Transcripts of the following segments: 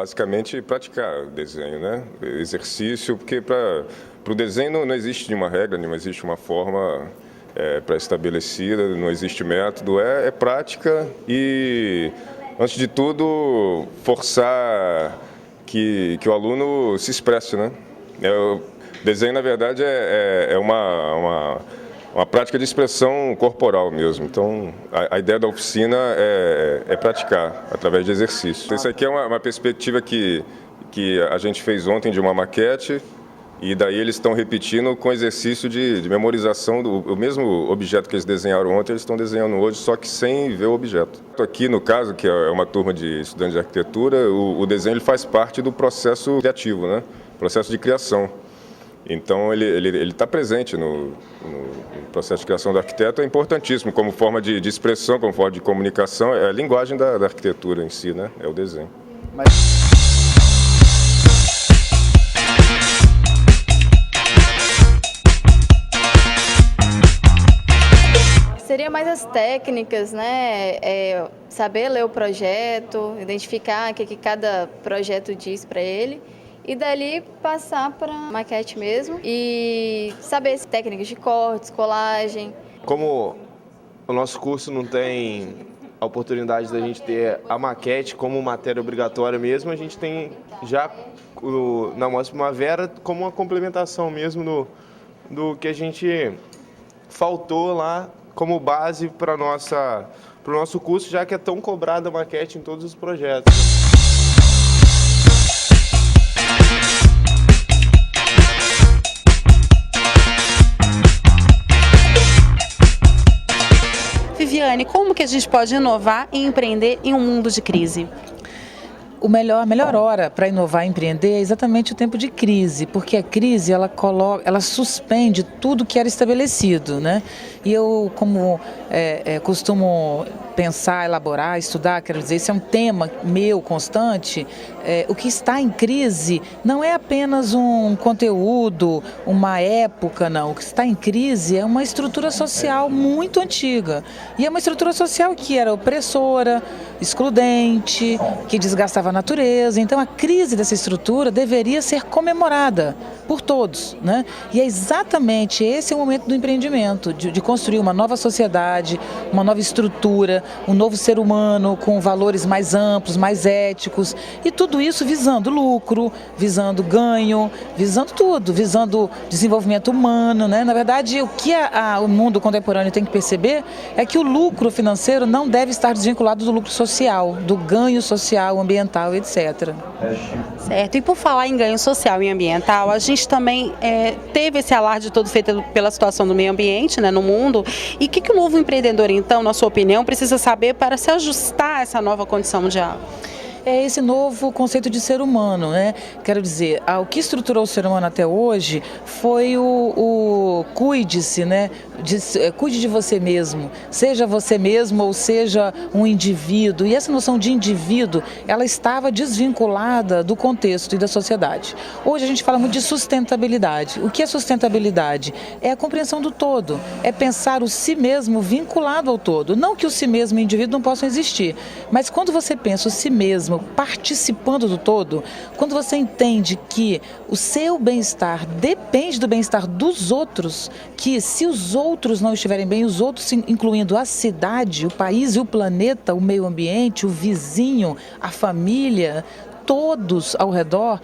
basicamente praticar o desenho, né? Exercício, porque para o desenho não existe nenhuma regra, não existe uma forma pré-estabelecida, não existe método, é prática e, antes de tudo, forçar que o aluno se expresse, né? O desenho, na verdade, é uma prática de expressão corporal mesmo. Então, a ideia da oficina é praticar através de exercício. Isso aqui é uma perspectiva que a gente fez ontem de uma maquete, e daí eles estão repetindo com exercício de memorização do mesmo objeto que eles desenharam ontem, eles estão desenhando hoje, só que sem ver o objeto. Aqui, no caso, que é uma turma de estudantes de arquitetura, o desenho ele faz parte do processo criativo, né? Processo de criação. Então, ele está presente no processo de criação do arquiteto, é importantíssimo como forma de expressão, como forma de comunicação, é a linguagem da arquitetura em si, né? É o desenho. Seria mais as técnicas, né? Saber ler o projeto, identificar o que cada projeto diz para ele. E dali passar para a maquete mesmo e saber técnicas de cortes, colagem. Como o nosso curso não tem a oportunidade da gente ter a maquete como matéria obrigatória mesmo, a gente tem já na Mostra Primavera como uma complementação mesmo do que a gente faltou lá como base para o nosso curso, já que é tão cobrada a maquete em todos os projetos. Viviane, como que a gente pode inovar e empreender em um mundo de crise? A melhor hora para inovar e empreender é exatamente o tempo de crise, porque a crise ela suspende tudo que era estabelecido, né? E eu, como costumo pensar, elaborar, estudar, quero dizer, isso é um tema meu constante, o que está em crise não é apenas um conteúdo, uma época, não. O que está em crise é uma estrutura social muito antiga. E é uma estrutura social que era opressora, excludente, que desgastava a natureza. Então a crise dessa estrutura deveria ser comemorada por todos, né? E é exatamente esse o momento do empreendimento, de construir uma nova sociedade, uma nova estrutura, um novo ser humano com valores mais amplos, mais éticos, e tudo isso visando lucro, visando ganho, visando tudo, visando desenvolvimento humano, né? Na verdade, o que o mundo contemporâneo tem que perceber é que o lucro financeiro não deve estar desvinculado do lucro social, do ganho social, ambiental, etc. Certo, e por falar em ganho social e ambiental, a gente também teve esse alarde todo feito pela situação do meio ambiente, né, no mundo. E o que o novo empreendedor, então, na sua opinião, precisa saber para se ajustar a essa nova condição mundial? É esse novo conceito de ser humano, né? Quero dizer, o que estruturou o ser humano até hoje foi o cuide-se, né? Cuide de você mesmo, seja você mesmo ou seja um indivíduo. E essa noção de indivíduo, ela estava desvinculada do contexto e da sociedade. Hoje a gente fala muito de sustentabilidade. O que é sustentabilidade? É a compreensão do todo, é pensar o si mesmo vinculado ao todo. Não que o si mesmo e o indivíduo não possam existir, mas quando você pensa o si mesmo participando do todo, quando você entende que o seu bem-estar depende do bem-estar dos outros, que se os outros não estiverem bem, os outros, incluindo a cidade, o país e o planeta, o meio ambiente, o vizinho, a família, todos ao redor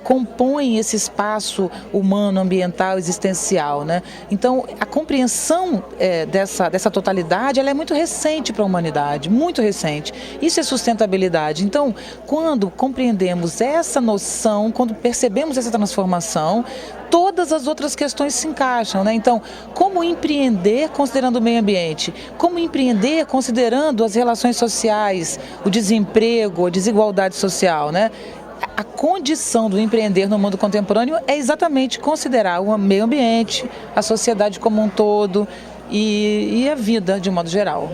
compõem esse espaço humano, ambiental, existencial, né? Então, a compreensão dessa totalidade, ela é muito recente para a humanidade, muito recente. Isso é sustentabilidade. Então, quando compreendemos essa noção, quando percebemos essa transformação, todas as outras questões se encaixam, né? Então, como empreender considerando o meio ambiente? Como empreender considerando as relações sociais, o desemprego, a desigualdade social, né? A condição do empreender no mundo contemporâneo é exatamente considerar o meio ambiente, a sociedade como um todo e a vida de um modo geral.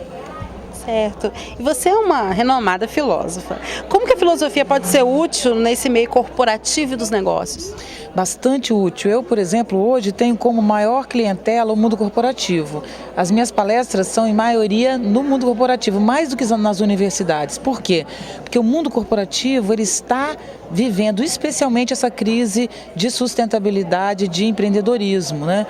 Certo. E você é uma renomada filósofa. Como que a filosofia pode ser útil nesse meio corporativo dos negócios? Bastante útil. Eu, por exemplo, hoje tenho como maior clientela o mundo corporativo. As minhas palestras são, em maioria, no mundo corporativo, mais do que nas universidades. Por quê? Porque o mundo corporativo ele está vivendo especialmente essa crise de sustentabilidade, de empreendedorismo, né?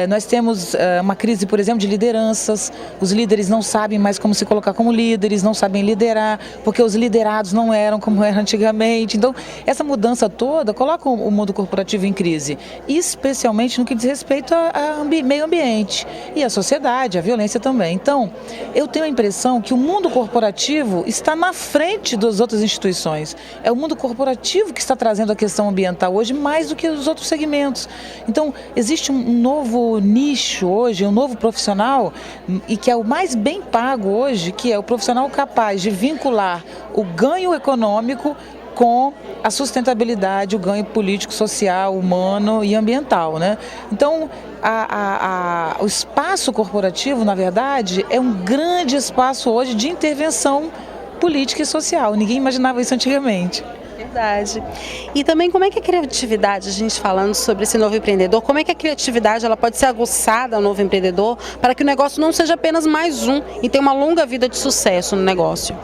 Nós temos uma crise, por exemplo, de lideranças. Os líderes não sabem mais como se colocar como líderes, não sabem liderar, porque os liderados não eram como eram antigamente. Então, essa mudança toda coloca o mundo corporativo em crise, especialmente no que diz respeito ao meio ambiente e à sociedade, à violência também. Então, eu tenho a impressão que o mundo corporativo está na frente das outras instituições. É o mundo corporativo que está trazendo a questão ambiental hoje mais do que os outros segmentos. Então, existe um novo nicho hoje, um novo profissional, e que é o mais bem pago hoje, que é o profissional capaz de vincular o ganho econômico com a sustentabilidade, o ganho político, social, humano e ambiental, né? Então, o espaço corporativo, na verdade, é um grande espaço hoje de intervenção política e social. Ninguém imaginava isso antigamente. Verdade. E também como é que a criatividade, a gente falando sobre esse novo empreendedor, como é que a criatividade ela pode ser aguçada ao novo empreendedor para que o negócio não seja apenas mais um e tenha uma longa vida de sucesso no negócio?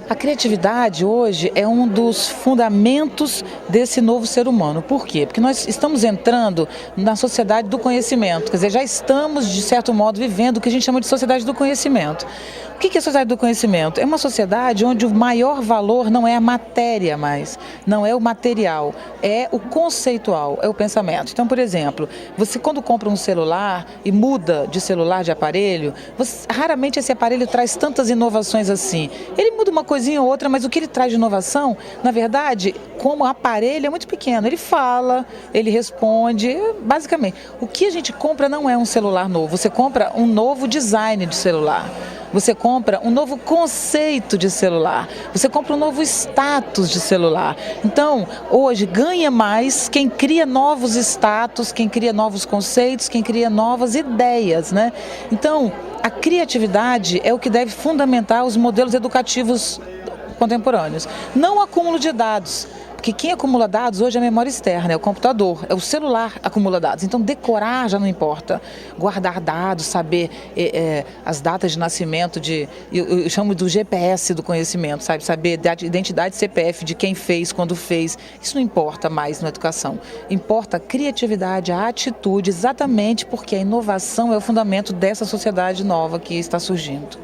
A criatividade hoje é um dos fundamentos desse novo ser humano. Por quê? Porque nós estamos entrando na sociedade do conhecimento, quer dizer, já estamos, de certo modo, vivendo o que a gente chama de sociedade do conhecimento. O que é a sociedade do conhecimento? É uma sociedade onde o maior valor não é a matéria mais, não é o material, é o conceitual, é o pensamento. Então, por exemplo, você quando compra um celular e muda de celular, de aparelho, raramente esse aparelho traz tantas inovações assim. Ele muda uma coisinha ou outra, mas o que ele traz de inovação, na verdade, como aparelho é muito pequeno. Ele fala, ele responde, basicamente. O que a gente compra não é um celular novo, você compra um novo design de celular. Você compra um novo conceito de celular, você compra um novo status de celular. Então, hoje ganha mais quem cria novos status, quem cria novos conceitos, quem cria novas ideias, né? Então, a criatividade é o que deve fundamentar os modelos educativos contemporâneos. Não o acúmulo de dados. Porque quem acumula dados hoje é a memória externa, é o computador, é o celular que acumula dados. Então, decorar já não importa. Guardar dados, saber as datas de nascimento, eu chamo do GPS do conhecimento, sabe? Saber da identidade CPF de quem fez, quando fez. Isso não importa mais na educação. Importa a criatividade, a atitude, exatamente porque a inovação é o fundamento dessa sociedade nova que está surgindo.